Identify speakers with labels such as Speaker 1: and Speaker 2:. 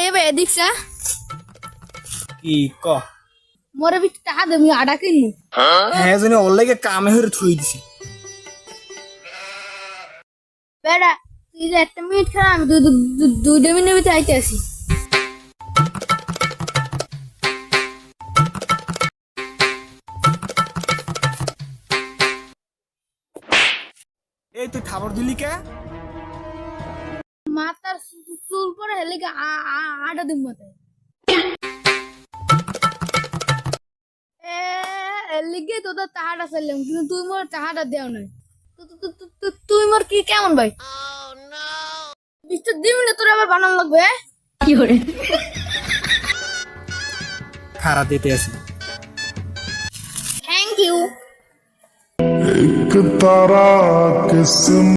Speaker 1: এবে দেখছা
Speaker 2: কি ক
Speaker 1: মোরে বি টাকা দেমি আডা কিনু
Speaker 2: হ্যাঁ জানি ওর লাগে কামে হয়ে থুই দিছি
Speaker 1: বেড়া তুই যে একটা মিনিট খারাপ আমি 2 মিনিটের ভিতরে আইতে আসি
Speaker 2: এই তুই খাবার দিলি কে
Speaker 1: মাথার চুল পরে হেলে আডা দিম মতে লিগে তোদের টাকাটা চাইলাম কিন্তু তুই মোর টাকাটা দেও নাই তুই মোর কি কেমন ভাই বিস্তার দিবি না তোর আবার বানান লাগবে কি করে
Speaker 2: খারাপ দিতে আসি
Speaker 1: থ্যাংক ইউ
Speaker 3: एक तारा किस्म